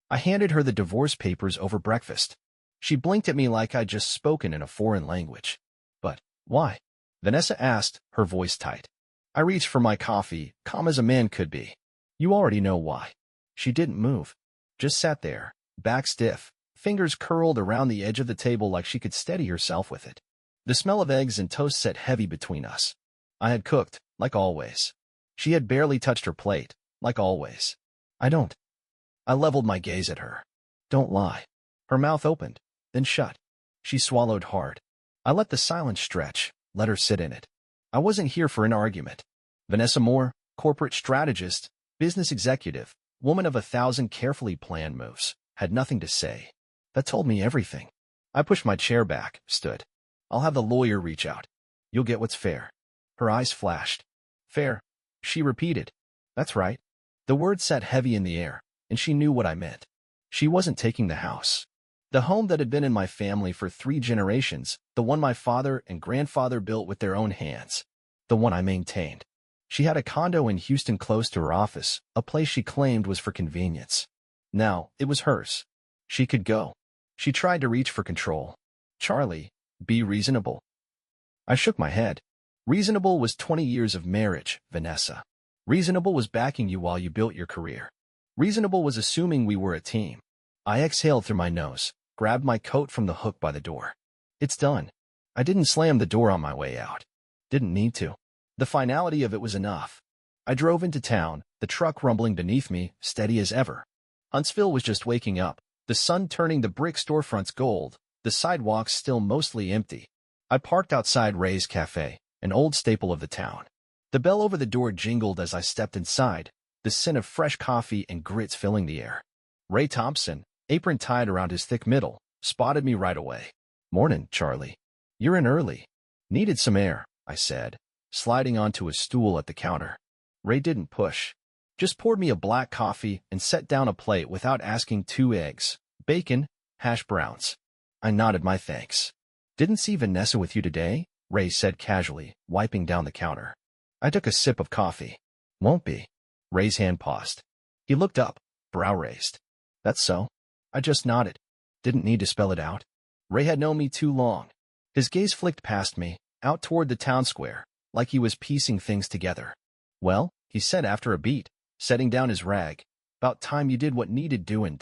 I handed her the divorce papers over breakfast. She blinked at me like I'd just spoken in a foreign language. But why? Vanessa asked, her voice tight. I reached for my coffee, calm as a man could be. You already know why. She didn't move. Just sat there, back stiff, fingers curled around the edge of the table like she could steady herself with it. The smell of eggs and toast sat heavy between us. I had cooked, like always. She had barely touched her plate, like always. I leveled my gaze at her. Don't lie. Her mouth opened, then shut. She swallowed hard. I let the silence stretch, let her sit in it. I wasn't here for an argument. Vanessa Moore, corporate strategist, business executive, woman of 1,000 carefully planned moves, had nothing to say. That told me everything. I pushed my chair back, stood. I'll have the lawyer reach out. You'll get what's fair. Her eyes flashed. Fair, she repeated. That's right. The word sat heavy in the air, and she knew what I meant. She wasn't taking the house. The home that had been in my family for 3 generations, the one my father and grandfather built with their own hands, the one I maintained. She had a condo in Houston close to her office, a place she claimed was for convenience. Now, it was hers. She could go. She tried to reach for control. Charlie, be reasonable. I shook my head. Reasonable was 20 years of marriage, Vanessa. Reasonable was backing you while you built your career. Reasonable was assuming we were a team. I exhaled through my nose, grabbed my coat from the hook by the door. It's done. I didn't slam the door on my way out. Didn't need to. The finality of it was enough. I drove into town, the truck rumbling beneath me, steady as ever. Huntsville was just waking up, the sun turning the brick storefronts gold, the sidewalks still mostly empty. I parked outside Ray's Cafe, an old staple of the town. The bell over the door jingled as I stepped inside, the scent of fresh coffee and grits filling the air. Ray Thompson, apron tied around his thick middle, spotted me right away. Mornin', Charlie. You're in early. Needed some air, I said, sliding onto a stool at the counter. Ray didn't push. Just poured me a black coffee and set down a plate without asking 2 eggs, bacon, hash browns. I nodded my thanks. Didn't see Vanessa with you today? Ray said casually, wiping down the counter. I took a sip of coffee. Won't be. Ray's hand paused. He looked up, brow raised. That's so? I just nodded. Didn't need to spell it out. Ray had known me too long. His gaze flicked past me, out toward the town square, like he was piecing things together. Well, he said after a beat, setting down his rag, about time you did what needed doing, .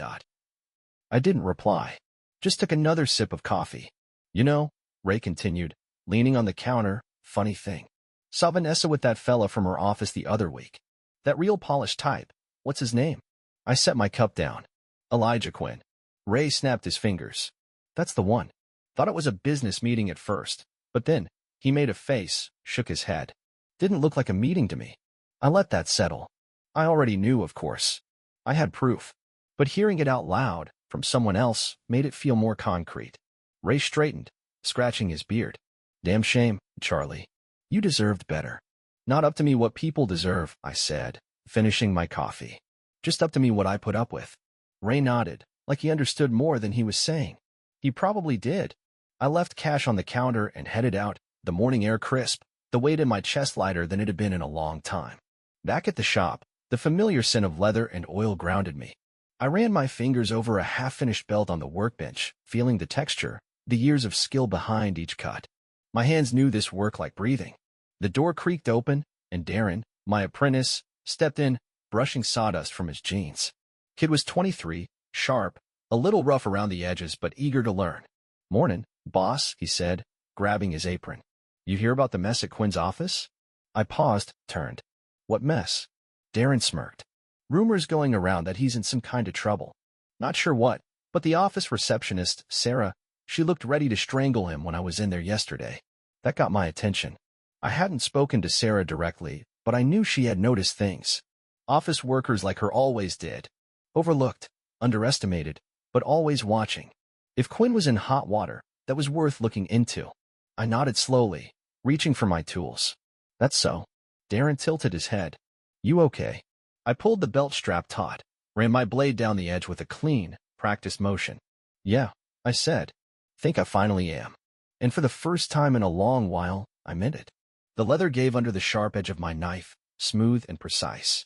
I didn't reply. Just took another sip of coffee. You know, Ray continued, leaning on the counter, funny thing. Saw Vanessa with that fella from her office the other week. That real polished type. What's his name? I set my cup down. Elijah Quinn. Ray snapped his fingers. That's the one. Thought it was a business meeting at first, but then, he made a face, shook his head. Didn't look like a meeting to me. I let that settle. I already knew, of course. I had proof. But hearing it out loud, from someone else, made it feel more concrete. Ray straightened, scratching his beard. Damn shame, Charlie. You deserved better. Not up to me what people deserve, I said, finishing my coffee. Just up to me what I put up with. Ray nodded, like he understood more than he was saying. He probably did. I left cash on the counter and headed out, the morning air crisp, the weight in my chest lighter than it had been in a long time. Back at the shop, the familiar scent of leather and oil grounded me. I ran my fingers over a half-finished belt on the workbench, feeling the texture, the years of skill behind each cut. My hands knew this work like breathing. The door creaked open, and Darren, my apprentice, stepped in, brushing sawdust from his jeans. Kid was 23, sharp, a little rough around the edges but eager to learn. Mornin', boss, he said, grabbing his apron. You hear about the mess at Quinn's office? I paused, turned. What mess? Darren smirked. Rumors going around that he's in some kind of trouble. Not sure what, but the office receptionist, Sarah, she looked ready to strangle him when I was in there yesterday. That got my attention. I hadn't spoken to Sarah directly, but I knew she had noticed things. Office workers like her always did. Overlooked, underestimated, but always watching. If Quinn was in hot water, that was worth looking into. I nodded slowly, reaching for my tools. That's so. Darren tilted his head. You okay? I pulled the belt strap taut, ran my blade down the edge with a clean, practiced motion. Yeah, I said. Think I finally am. And for the first time in a long while, I meant it. The leather gave under the sharp edge of my knife, smooth and precise.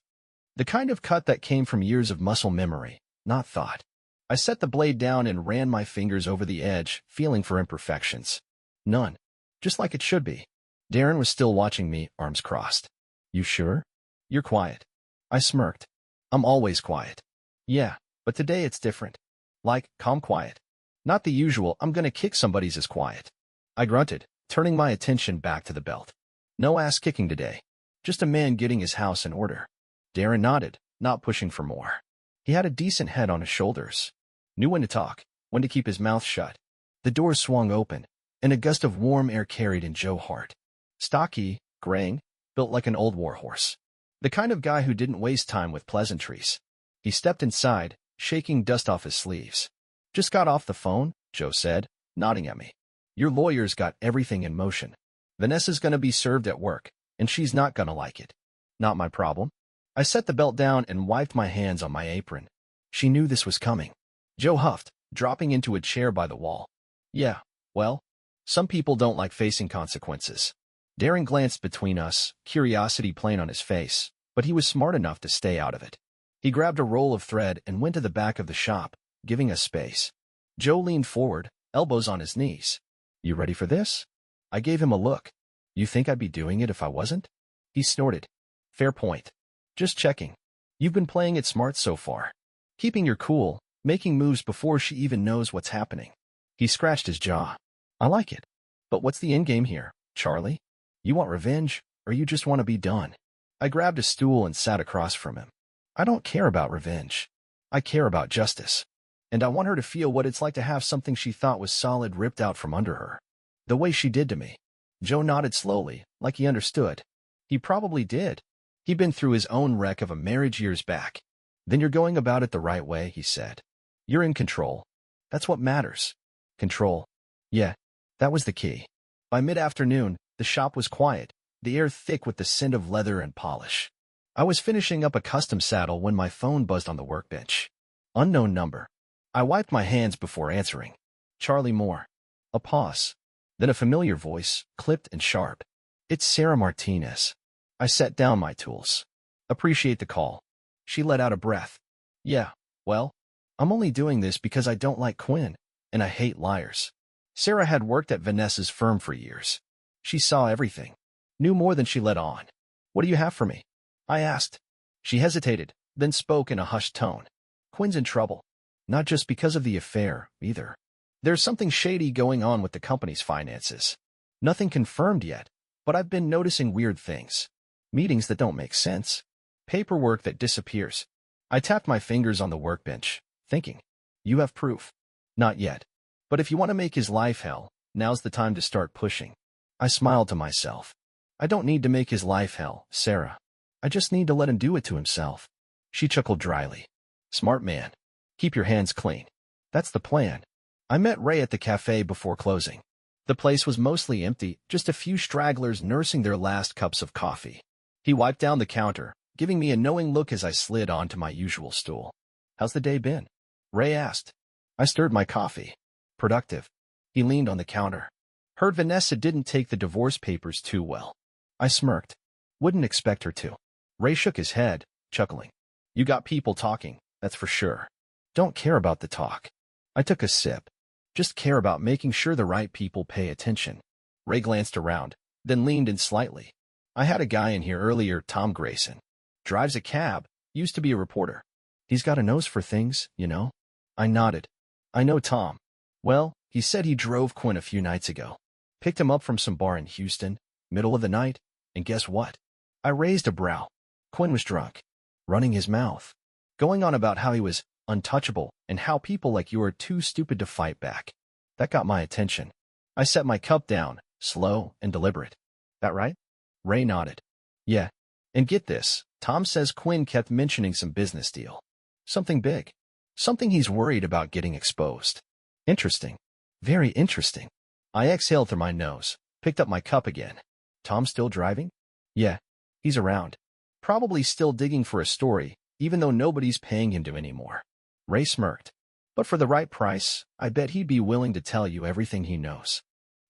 The kind of cut that came from years of muscle memory, not thought. I set the blade down and ran my fingers over the edge, feeling for imperfections. None. Just like it should be. Darren was still watching me, arms crossed. You sure? You're quiet. I smirked. I'm always quiet. Yeah, but today it's different. Like, calm quiet. Not the usual, I'm gonna kick somebody's as quiet. I grunted, turning my attention back to the belt. No ass kicking today. Just a man getting his house in order. Darren nodded, not pushing for more. He had a decent head on his shoulders. Knew when to talk, when to keep his mouth shut. The door swung open, and a gust of warm air carried in Joe Hart. Stocky, graying, built like an old warhorse. The kind of guy who didn't waste time with pleasantries. He stepped inside, shaking dust off his sleeves. Just got off the phone, Joe said, nodding at me. Your lawyer's got everything in motion. Vanessa's gonna be served at work, and she's not gonna like it. Not my problem. I set the belt down and wiped my hands on my apron. She knew this was coming. Joe huffed, dropping into a chair by the wall. Yeah, well, some people don't like facing consequences. Darren glanced between us, curiosity plain on his face, but he was smart enough to stay out of it. He grabbed a roll of thread and went to the back of the shop, giving us space. Joe leaned forward, elbows on his knees. You ready for this? I gave him a look. You think I'd be doing it if I wasn't? He snorted. Fair point. Just checking. You've been playing it smart so far. Keeping your cool, making moves before she even knows what's happening. He scratched his jaw. I like it. But what's the endgame here, Charlie? You want revenge, or you just want to be done? I grabbed a stool and sat across from him. I don't care about revenge. I care about justice. And I want her to feel what it's like to have something she thought was solid ripped out from under her. The way she did to me. Joe nodded slowly, like he understood. He probably did. He'd been through his own wreck of a marriage years back. Then you're going about it the right way, he said. You're in control. That's what matters. Control. Yeah, that was the key. By mid-afternoon, the shop was quiet, the air thick with the scent of leather and polish. I was finishing up a custom saddle when my phone buzzed on the workbench. Unknown number. I wiped my hands before answering. Charlie Moore. A pause. Then a familiar voice, clipped and sharp. It's Sarah Martinez. I set down my tools. Appreciate the call. She let out a breath. Yeah, well, I'm only doing this because I don't like Quinn, and I hate liars. Sarah had worked at Vanessa's firm for years. She saw everything. Knew more than she let on. What do you have for me? I asked. She hesitated, then spoke in a hushed tone. Quinn's in trouble. Not just because of the affair, either. There's something shady going on with the company's finances. Nothing confirmed yet, but I've been noticing weird things. Meetings that don't make sense. Paperwork that disappears. I tapped my fingers on the workbench, thinking, you have proof. Not yet. But if you want to make his life hell, now's the time to start pushing. I smiled to myself. I don't need to make his life hell, Sarah. I just need to let him do it to himself. She chuckled dryly. Smart man. Keep your hands clean. That's the plan. I met Ray at the cafe before closing. The place was mostly empty, just a few stragglers nursing their last cups of coffee. He wiped down the counter, giving me a knowing look as I slid onto my usual stool. How's the day been? Ray asked. I stirred my coffee. Productive. He leaned on the counter. Heard Vanessa didn't take the divorce papers too well. I smirked. Wouldn't expect her to. Ray shook his head, chuckling. You got people talking, that's for sure. Don't care about the talk. I took a sip. Just care about making sure the right people pay attention. Ray glanced around, then leaned in slightly. I had a guy in here earlier, Tom Grayson. Drives a cab, used to be a reporter. He's got a nose for things, you know? I nodded. I know Tom. Well, he said he drove Quinn a few nights ago. Picked him up from some bar in Houston, middle of the night, and guess what? I raised a brow. Quinn was drunk. Running his mouth. Going on about how he was untouchable and how people like you are too stupid to fight back. That got my attention. I set my cup down, slow and deliberate. That right? Ray nodded. Yeah. And get this, Tom says Quinn kept mentioning some business deal. Something big. Something he's worried about getting exposed. Interesting. Very interesting. I exhaled through my nose, picked up my cup again. Tom still driving? Yeah. He's around. Probably still digging for a story, even though nobody's paying him to anymore. Ray smirked. But for the right price, I bet he'd be willing to tell you everything he knows.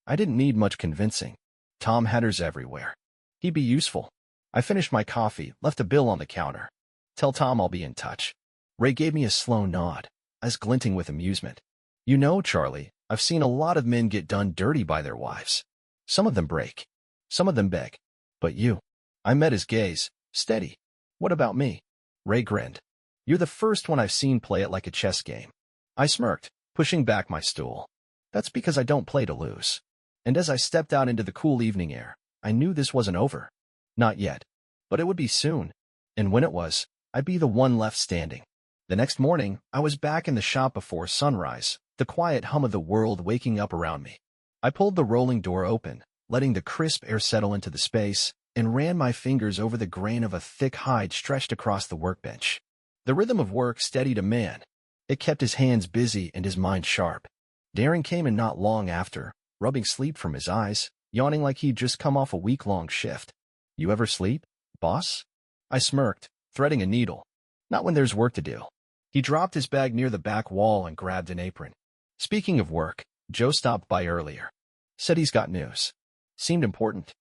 I didn't need much convincing. Tom had hers everywhere. He'd be useful. I finished my coffee, left a bill on the counter. Tell Tom I'll be in touch. Ray gave me a slow nod. eyes glinting with amusement. You know, Charlie, I've seen a lot of men get done dirty by their wives. Some of them break. Some of them beg. But you. I met his gaze, steady. What about me? Ray grinned. You're the first one I've seen play it like a chess game. I smirked, pushing back my stool. That's because I don't play to lose. And as I stepped out into the cool evening air, I knew this wasn't over. Not yet. But it would be soon. And when it was, I'd be the one left standing. The next morning, I was back in the shop before sunrise, the quiet hum of the world waking up around me. I pulled the rolling door open, letting the crisp air settle into the space, and ran my fingers over the grain of a thick hide stretched across the workbench. The rhythm of work steadied a man. It kept his hands busy and his mind sharp. Darren came in not long after, rubbing sleep from his eyes, yawning like he'd just come off a week-long shift. You ever sleep, boss? I smirked, threading a needle. Not when there's work to do. He dropped his bag near the back wall and grabbed an apron. Speaking of work, Joe stopped by earlier. Said he's got news. Seemed important.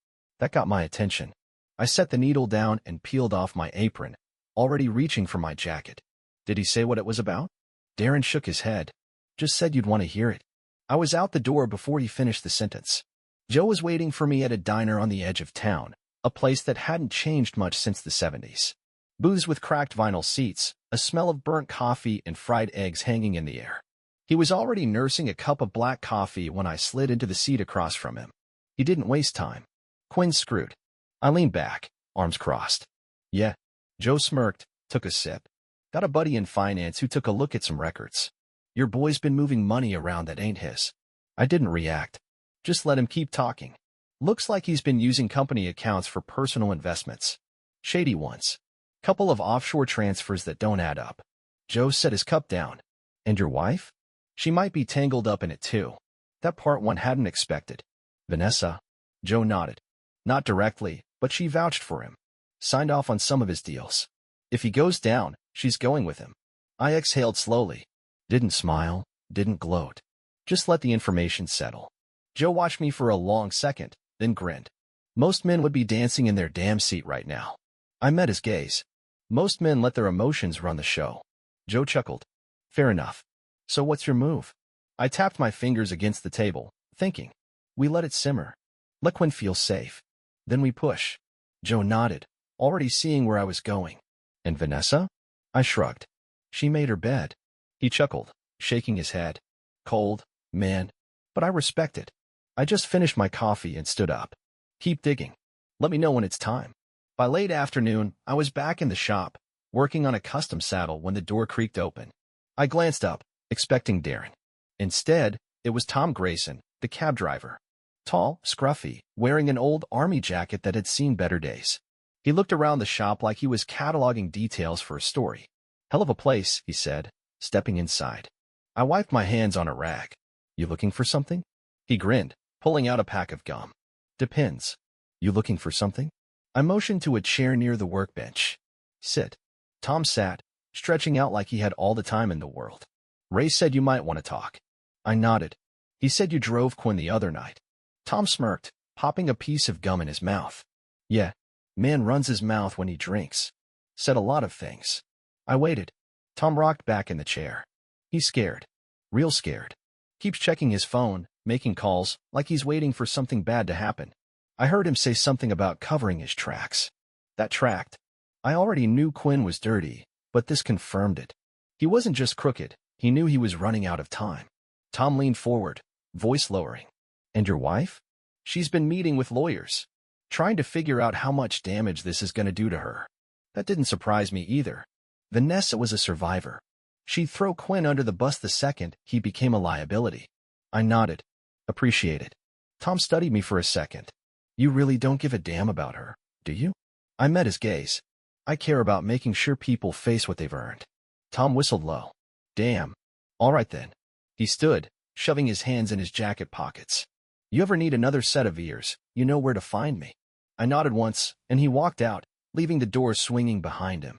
That got my attention. I set the needle down and peeled off my apron, already reaching for my jacket. Did he say what it was about? Darren shook his head. Just said you'd want to hear it. I was out the door before he finished the sentence. Joe was waiting for me at a diner on the edge of town, a place that hadn't changed much since the 70s. Booths with cracked vinyl seats, a smell of burnt coffee and fried eggs hanging in the air. He was already nursing a cup of black coffee when I slid into the seat across from him. He didn't waste time. Quinn screwed. I leaned back, arms crossed. Yeah. Joe smirked, took a sip. Got a buddy in finance who took a look at some records. Your boy's been moving money around that ain't his. I didn't react. Just let him keep talking. Looks like he's been using company accounts for personal investments. Shady ones. Couple of offshore transfers that don't add up. Joe set his cup down. And your wife? She might be tangled up in it too. That part one hadn't expected. Vanessa? Joe nodded. Not directly, but she vouched for him. Signed off on some of his deals. If he goes down, she's going with him. I exhaled slowly. Didn't smile, didn't gloat. Just let the information settle. Joe watched me for a long second, then grinned. Most men would be dancing in their damn seat right now. I met his gaze. Most men let their emotions run the show. Joe chuckled. Fair enough. So what's your move? I tapped my fingers against the table, thinking. We let it simmer. Let Quinn feel safe. Then we push. Joe nodded, already seeing where I was going. And Vanessa? I shrugged. She made her bed. He chuckled, shaking his head. Cold, man. But I respect it. I just finished my coffee and stood up. Keep digging. Let me know when it's time. By late afternoon, I was back in the shop, working on a custom saddle when the door creaked open. I glanced up, expecting Darren. Instead, it was Tom Grayson, the cab driver. Tall, scruffy, wearing an old army jacket that had seen better days. He looked around the shop like he was cataloging details for a story. Hell of a place, he said, stepping inside. I wiped my hands on a rag. You looking for something? He grinned, pulling out a pack of gum. Depends. You looking for something? I motioned to a chair near the workbench. Sit. Tom sat, stretching out like he had all the time in the world. Ray said you might want to talk. I nodded. He said you drove Quinn the other night. Tom smirked, popping a piece of gum in his mouth. Yeah, man runs his mouth when he drinks. Said a lot of things. I waited. Tom rocked back in the chair. He's scared. Real scared. Keeps checking his phone, making calls, like he's waiting for something bad to happen. I heard him say something about covering his tracks. That tracked. I already knew Quinn was dirty, but this confirmed it. He wasn't just crooked, he knew he was running out of time. Tom leaned forward, voice lowering. And your wife? She's been meeting with lawyers, trying to figure out how much damage this is going to do to her. That didn't surprise me either. Vanessa was a survivor. She'd throw Quinn under the bus the second he became a liability. I nodded. Appreciate it. Tom studied me for a second. You really don't give a damn about her, do you? I met his gaze. I care about making sure people face what they've earned. Tom whistled low. Damn. All right then. He stood, shoving his hands in his jacket pockets. You ever need another set of ears, you know where to find me. I nodded once, and he walked out, leaving the door swinging behind him.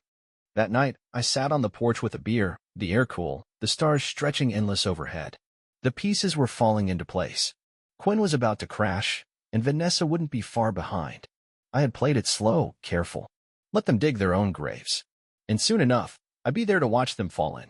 That night, I sat on the porch with a beer, the air cool, the stars stretching endless overhead. The pieces were falling into place. Quinn was about to crash, and Vanessa wouldn't be far behind. I had played it slow, careful. Let them dig their own graves. And soon enough, I'd be there to watch them fall in.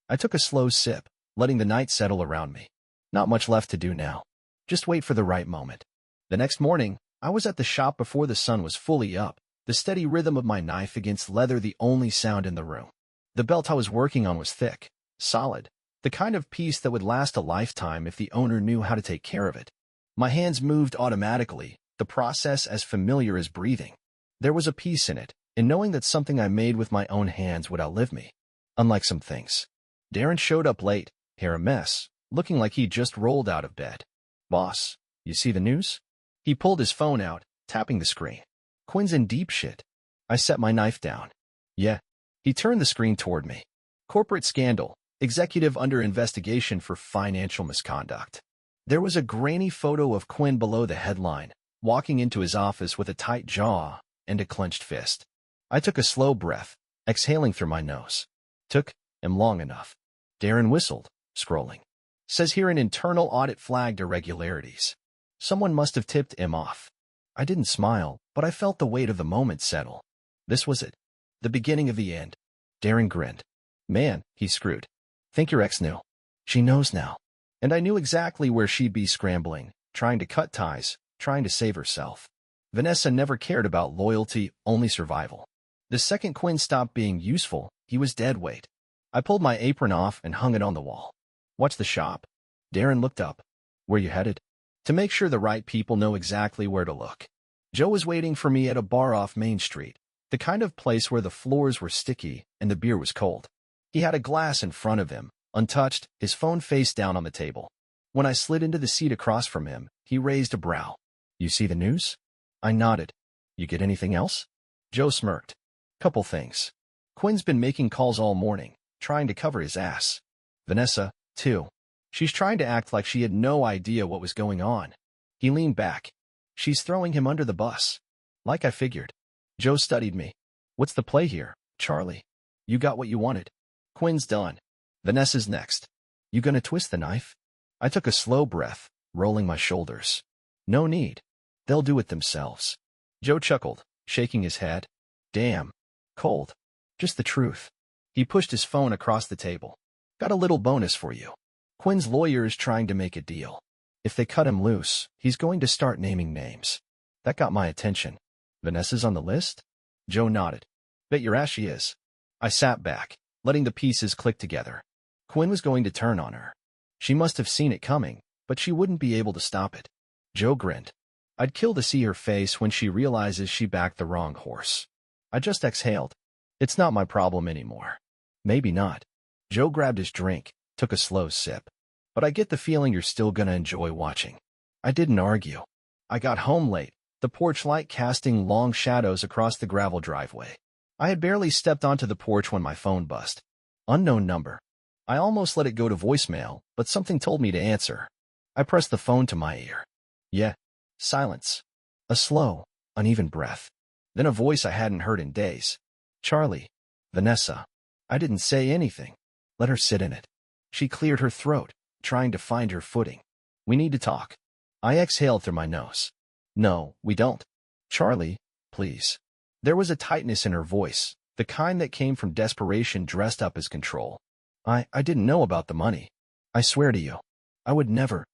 I took a slow sip, letting the night settle around me. Not much left to do now. Just wait for the right moment. The next morning, I was at the shop before the sun was fully up, the steady rhythm of my knife against leather the only sound in the room. The belt I was working on was thick, solid, the kind of piece that would last a lifetime if the owner knew how to take care of it. My hands moved automatically, the process as familiar as breathing. There was a peace in it, in knowing that something I made with my own hands would outlive me. Unlike some things. Darren showed up late, hair a mess, looking like he just rolled out of bed. "Boss, you see the news?" He pulled his phone out, tapping the screen. "Quinn's in deep shit." I set my knife down. "Yeah." He turned the screen toward me. "Corporate scandal. Executive under investigation for financial misconduct." There was a grainy photo of Quinn below the headline, walking into his office with a tight jaw and a clenched fist. I took a slow breath, exhaling through my nose. Took him long enough. Darren whistled, scrolling. "Says here an internal audit flagged irregularities. Someone must have tipped him off." I didn't smile, but I felt the weight of the moment settle. This was it. The beginning of the end. Darren grinned. "Man," he screwed. "Think your ex knew?" "She knows now." And I knew exactly where she'd be scrambling, trying to cut ties, trying to save herself. Vanessa never cared about loyalty, only survival. The second Quinn stopped being useful, he was dead weight. I pulled my apron off and hung it on the wall. "What's the shop?" Darren looked up. "Where you headed?" "To make sure the right people know exactly where to look." Joe was waiting for me at a bar off Main Street, the kind of place where the floors were sticky and the beer was cold. He had a glass in front of him, untouched, his phone face down on the table. When I slid into the seat across from him, he raised a brow. "You see the news?" I nodded. "You get anything else?" Joe smirked. "Couple things. Quinn's been making calls all morning, trying to cover his ass. Vanessa, too. She's trying to act like she had no idea what was going on." He leaned back. "She's throwing him under the bus." "Like I figured." Joe studied me. "What's the play here, Charlie? You got what you wanted. Quinn's done. Vanessa's next. You gonna twist the knife?" I took a slow breath, rolling my shoulders. "No need. They'll do it themselves." Joe chuckled, shaking his head. "Damn. Cold. Just the truth." He pushed his phone across the table. "Got a little bonus for you. Quinn's lawyer is trying to make a deal. If they cut him loose, he's going to start naming names." That got my attention. "Vanessa's on the list?" Joe nodded. "Bet your ass she is." I sat back, letting the pieces click together. Quinn was going to turn on her. She must have seen it coming, but she wouldn't be able to stop it. Joe grinned. "I'd kill to see her face when she realizes she backed the wrong horse." I just exhaled. It's not my problem anymore. Maybe not. Joe grabbed his drink, took a slow sip. "But I get the feeling you're still gonna enjoy watching." I didn't argue. I got home late, the porch light casting long shadows across the gravel driveway. I had barely stepped onto the porch when my phone buzzed. Unknown number. I almost let it go to voicemail, but something told me to answer. I pressed the phone to my ear. "Yeah." Silence. A slow, uneven breath. Then a voice I hadn't heard in days. "Charlie." "Vanessa." I didn't say anything. Let her sit in it. She cleared her throat, trying to find her footing. "We need to talk." I exhaled through my nose. "No, we don't." "Charlie, please." There was a tightness in her voice, the kind that came from desperation dressed up as control. I didn't know about the money. I swear to you, I would never."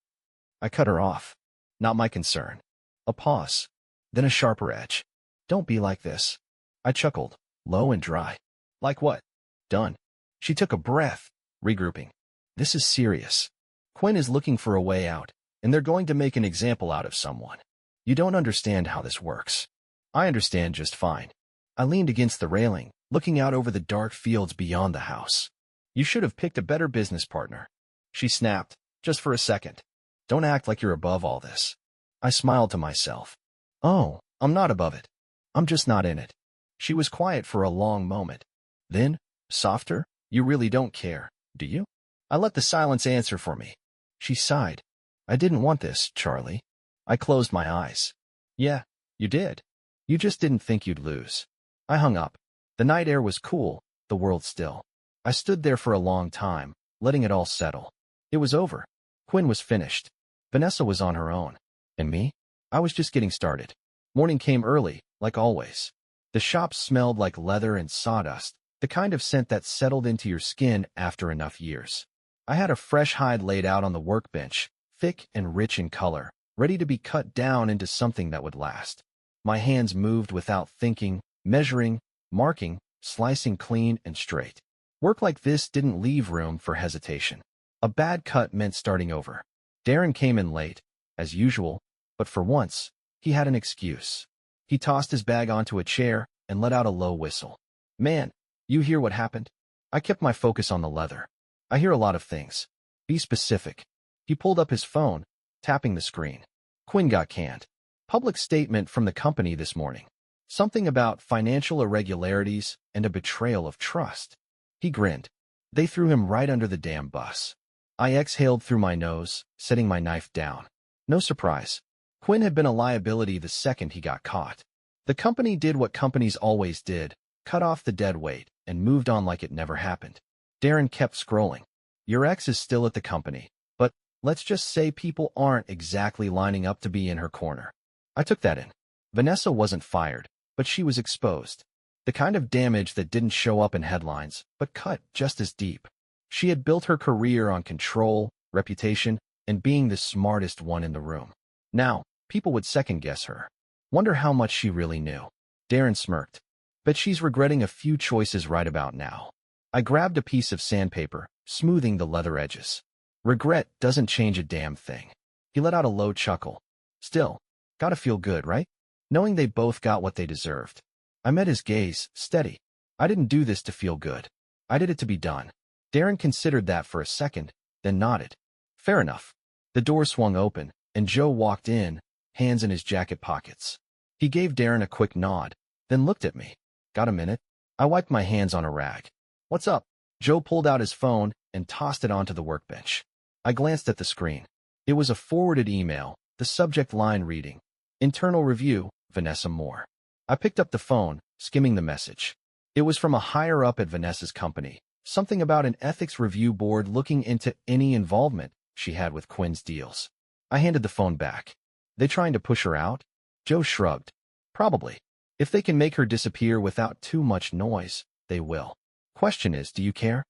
I cut her off. "Not my concern." A pause. Then a sharper edge. "Don't be like this." I chuckled, low and dry. "Like what?" "Done." She took a breath, regrouping. "This is serious. Quinn is looking for a way out, and they're going to make an example out of someone. You don't understand how this works." "I understand just fine." I leaned against the railing, looking out over the dark fields beyond the house. "You should have picked a better business partner." She snapped, just for a second. "Don't act like you're above all this." I smiled to myself. "Oh, I'm not above it. I'm just not in it." She was quiet for a long moment. Then, softer, "You really don't care, do you?" I let the silence answer for me. She sighed. "I didn't want this, Charlie." I closed my eyes. "Yeah, you did. You just didn't think you'd lose." I hung up. The night air was cool, the world still. I stood there for a long time, letting it all settle. It was over. Quinn was finished. Vanessa was on her own. And me? I was just getting started. Morning came early, like always. The shop smelled like leather and sawdust, the kind of scent that settled into your skin after enough years. I had a fresh hide laid out on the workbench, thick and rich in color, ready to be cut down into something that would last. My hands moved without thinking, measuring, marking, slicing clean and straight. Work like this didn't leave room for hesitation. A bad cut meant starting over. Darren came in late, as usual, but for once, he had an excuse. He tossed his bag onto a chair and let out a low whistle. Man, you hear what happened? I kept my focus on the leather. I hear a lot of things. Be specific. He pulled up his phone, tapping the screen. Quinn got canned. Public statement from the company this morning. Something about financial irregularities and a betrayal of trust. He grinned. They threw him right under the damn bus. I exhaled through my nose, setting my knife down. No surprise. Quinn had been a liability the second he got caught. The company did what companies always did, cut off the dead weight, and moved on like it never happened. Darren kept scrolling. Your ex is still at the company, but let's just say people aren't exactly lining up to be in her corner. I took that in. Vanessa wasn't fired, but she was exposed. The kind of damage that didn't show up in headlines, but cut just as deep. She had built her career on control, reputation, and being the smartest one in the room. Now, people would second-guess her. Wonder how much she really knew. Darren smirked. Bet she's regretting a few choices right about now. I grabbed a piece of sandpaper, smoothing the leather edges. Regret doesn't change a damn thing. He let out a low chuckle. Still, gotta feel good, right? Knowing they both got what they deserved. I met his gaze, steady. I didn't do this to feel good. I did it to be done. Darren considered that for a second, then nodded. Fair enough. The door swung open, and Joe walked in, hands in his jacket pockets. He gave Darren a quick nod, then looked at me. Got a minute? I wiped my hands on a rag. What's up? Joe pulled out his phone and tossed it onto the workbench. I glanced at the screen. It was a forwarded email, the subject line reading, Internal Review, Vanessa Moore. I picked up the phone, skimming the message. It was from a higher-up at Vanessa's company, something about an ethics review board looking into any involvement she had with Quinn's deals. I handed the phone back. They trying to push her out? Joe shrugged. Probably. If they can make her disappear without too much noise, they will. Question is, do you care?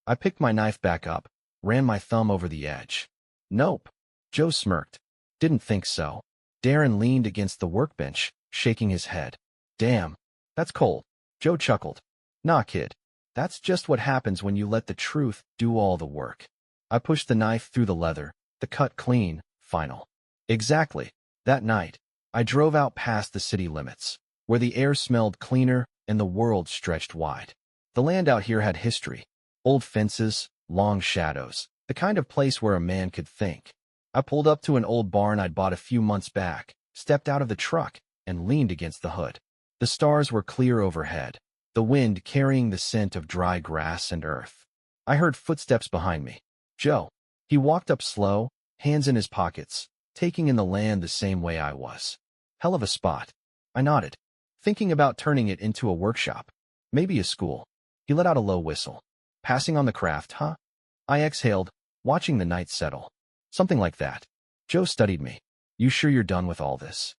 I picked my knife back up, ran my thumb over the edge. Nope. Joe smirked. Didn't think so. Darren leaned against the workbench, shaking his head. Damn, that's cold. Joe chuckled. Nah, kid. That's just what happens when you let the truth do all the work. I pushed the knife through the leather, the cut clean, final. Exactly. That night, I drove out past the city limits, where the air smelled cleaner and the world stretched wide. The land out here had history. Old fences, long shadows, the kind of place where a man could think. I pulled up to an old barn I'd bought a few months back, stepped out of the truck, and leaned against the hood. The stars were clear overhead, the wind carrying the scent of dry grass and earth. I heard footsteps behind me. Joe. He walked up slow, hands in his pockets, taking in the land the same way I was. Hell of a spot. I nodded, thinking about turning it into a workshop. Maybe a school. He let out a low whistle. Passing on the craft, huh? I exhaled, watching the night settle. Something like that. Joe studied me. You sure you're done with all this?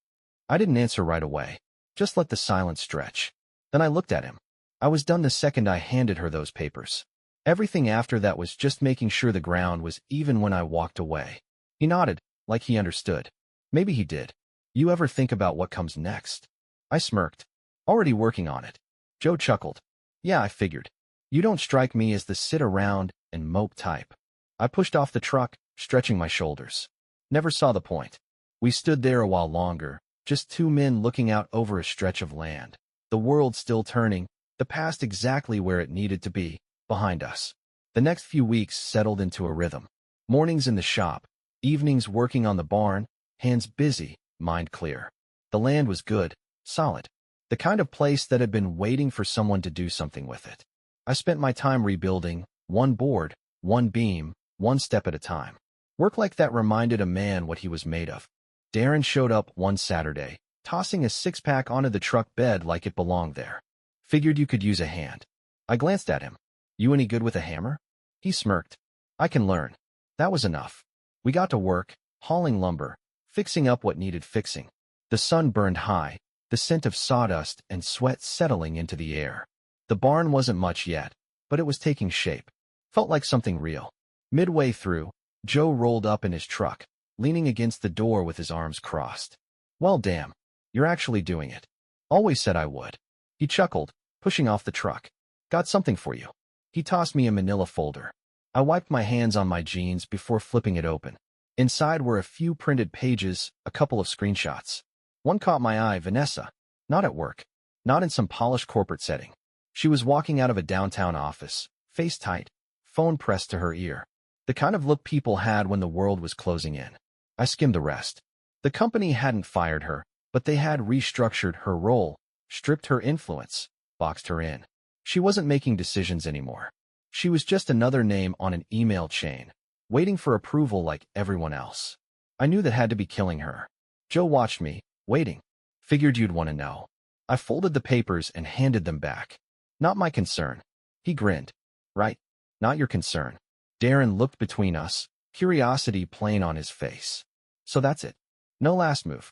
I didn't answer right away. Just let the silence stretch. Then I looked at him. I was done the second I handed her those papers. Everything after that was just making sure the ground was even when I walked away. He nodded, like he understood. Maybe he did. You ever think about what comes next? I smirked. Already working on it. Joe chuckled. Yeah, I figured. You don't strike me as the sit around and mope type. I pushed off the truck, stretching my shoulders. Never saw the point. We stood there a while longer, just two men looking out over a stretch of land. The world still turning, the past exactly where it needed to be, behind us. The next few weeks settled into a rhythm. Mornings in the shop, evenings working on the barn, hands busy, mind clear. The land was good, solid. The kind of place that had been waiting for someone to do something with it. I spent my time rebuilding, one board, one beam, one step at a time. Work like that reminded a man what he was made of. Darren showed up one Saturday, tossing a six-pack onto the truck bed like it belonged there. Figured you could use a hand. I glanced at him. You any good with a hammer? He smirked. I can learn. That was enough. We got to work, hauling lumber, fixing up what needed fixing. The sun burned high, the scent of sawdust and sweat settling into the air. The barn wasn't much yet, but it was taking shape. Felt like something real. Midway through, Joe rolled up in his truck, leaning against the door with his arms crossed. Well, damn, you're actually doing it. Always said I would. He chuckled, pushing off the truck. Got something for you. He tossed me a manila folder. I wiped my hands on my jeans before flipping it open. Inside were a few printed pages, a couple of screenshots. One caught my eye, Vanessa. Not at work. Not in some polished corporate setting. She was walking out of a downtown office, face tight, phone pressed to her ear. The kind of look people had when the world was closing in. I skimmed the rest. The company hadn't fired her, but they had restructured her role, stripped her influence, boxed her in. She wasn't making decisions anymore. She was just another name on an email chain, waiting for approval like everyone else. I knew that had to be killing her. Joe watched me, waiting. Figured you'd want to know. I folded the papers and handed them back. Not my concern. He grinned. Right, not your concern. Darren looked between us, curiosity plain on his face. So that's it. No last move.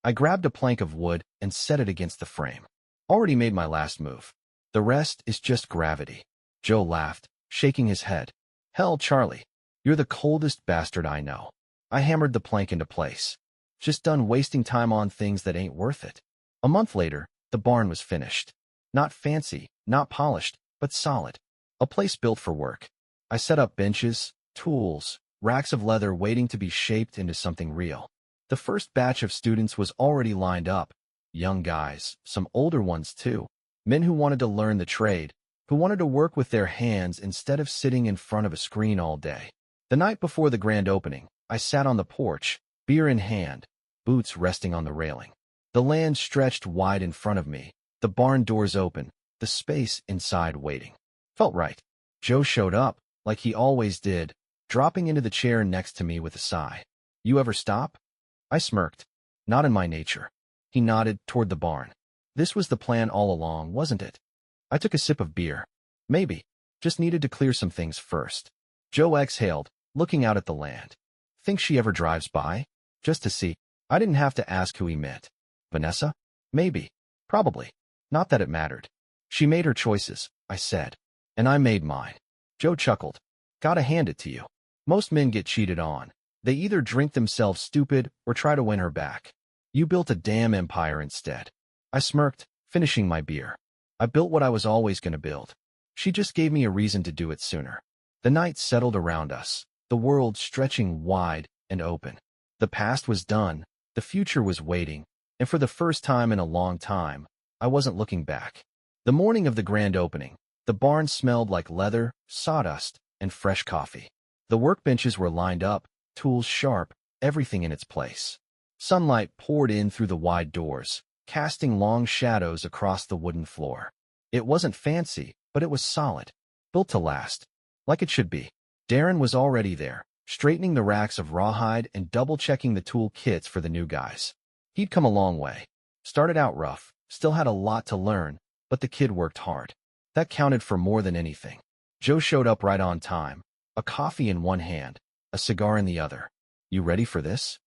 I grabbed a plank of wood and set it against the frame. Already made my last move. The rest is just gravity. Joe laughed, shaking his head. Hell, Charlie, you're the coldest bastard I know. I hammered the plank into place. Just done wasting time on things that ain't worth it. A month later, the barn was finished. Not fancy, not polished, but solid. A place built for work. I set up benches, tools, racks of leather waiting to be shaped into something real. The first batch of students was already lined up. Young guys, some older ones too. Men who wanted to learn the trade, who wanted to work with their hands instead of sitting in front of a screen all day. The night before the grand opening, I sat on the porch, beer in hand, boots resting on the railing. The land stretched wide in front of me, the barn doors open, the space inside waiting. Felt right. Joe showed up, like he always did, dropping into the chair next to me with a sigh. You ever stop? I smirked. Not in my nature. He nodded toward the barn. This was the plan all along, wasn't it? I took a sip of beer. Maybe. Just needed to clear some things first. Joe exhaled, looking out at the land. Think she ever drives by? Just to see. I didn't have to ask who he meant. Vanessa? Maybe. Probably. Not that it mattered. She made her choices, I said. And I made mine. Joe chuckled. Gotta hand it to you. Most men get cheated on. They either drink themselves stupid or try to win her back. You built a damn empire instead. I smirked, finishing my beer. I built what I was always going to build. She just gave me a reason to do it sooner. The night settled around us, the world stretching wide and open. The past was done, the future was waiting, and for the first time in a long time, I wasn't looking back. The morning of the grand opening, the barn smelled like leather, sawdust, and fresh coffee. The workbenches were lined up, tools sharp, everything in its place. Sunlight poured in through the wide doors, casting long shadows across the wooden floor. It wasn't fancy, but it was solid, built to last, like it should be. Darren was already there, straightening the racks of rawhide and double-checking the tool kits for the new guys. He'd come a long way. Started out rough, still had a lot to learn, but the kid worked hard. That counted for more than anything. Joe showed up right on time, a coffee in one hand, a cigar in the other. You ready for this?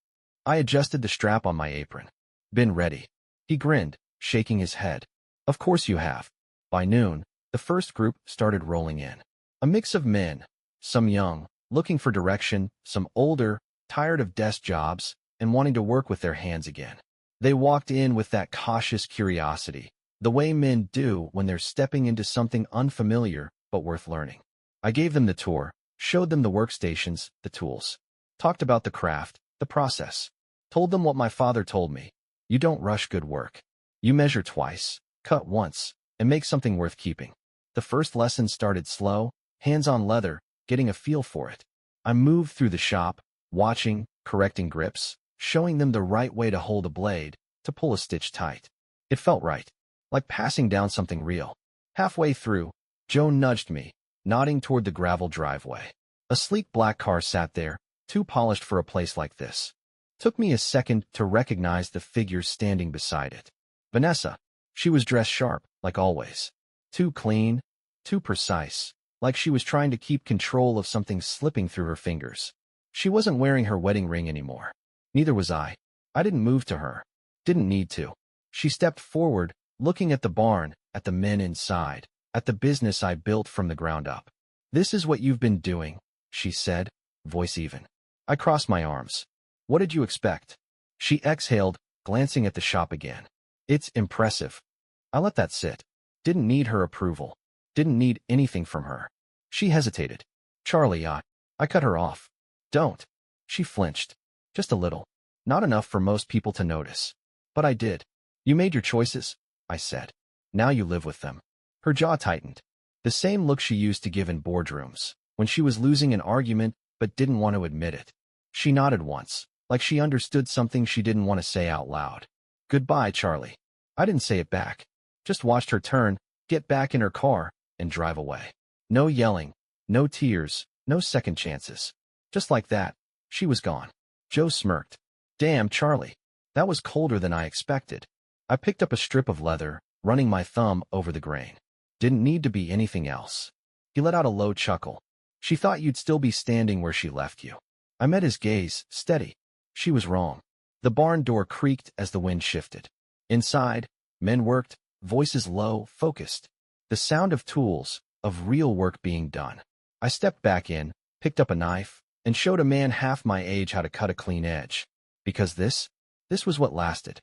I adjusted the strap on my apron. Been ready. He grinned, shaking his head. Of course you have. By noon, the first group started rolling in. A mix of men, some young, looking for direction, some older, tired of desk jobs, and wanting to work with their hands again. They walked in with that cautious curiosity, the way men do when they're stepping into something unfamiliar but worth learning. I gave them the tour, showed them the workstations, the tools, talked about the craft, the process, told them what my father told me. You don't rush good work. You measure twice, cut once, and make something worth keeping. The first lesson started slow, hands on leather, getting a feel for it. I moved through the shop, watching, correcting grips, showing them the right way to hold a blade, to pull a stitch tight. It felt right, like passing down something real. Halfway through, Joe nudged me, nodding toward the gravel driveway. A sleek black car sat there, too polished for a place like this. Took me a second to recognize the figure standing beside it. Vanessa. She was dressed sharp, like always. Too clean, too precise, like she was trying to keep control of something slipping through her fingers. She wasn't wearing her wedding ring anymore. Neither was I. I didn't move to her. Didn't need to. She stepped forward, looking at the barn, at the men inside, at the business I built from the ground up. This is what you've been doing, she said, voice even. I crossed my arms. What did you expect? She exhaled, glancing at the shop again. It's impressive. I let that sit. Didn't need her approval. Didn't need anything from her. She hesitated. Charlie, I cut her off. Don't. She flinched. Just a little. Not enough for most people to notice. But I did. You made your choices, I said. Now you live with them. Her jaw tightened. The same look she used to give in boardrooms, when she was losing an argument but didn't want to admit it. She nodded once, like she understood something she didn't want to say out loud. Goodbye, Charlie. I didn't say it back. Just watched her turn, get back in her car, and drive away. No yelling, no tears, no second chances. Just like that, she was gone. Joe smirked. Damn, Charlie. That was colder than I expected. I picked up a strip of leather, running my thumb over the grain. Didn't need to be anything else. He let out a low chuckle. She thought you'd still be standing where she left you. I met his gaze, steady. She was wrong. The barn door creaked as the wind shifted. Inside, men worked, voices low, focused. The sound of tools, of real work being done. I stepped back in, picked up a knife, and showed a man half my age how to cut a clean edge. Because this was what lasted.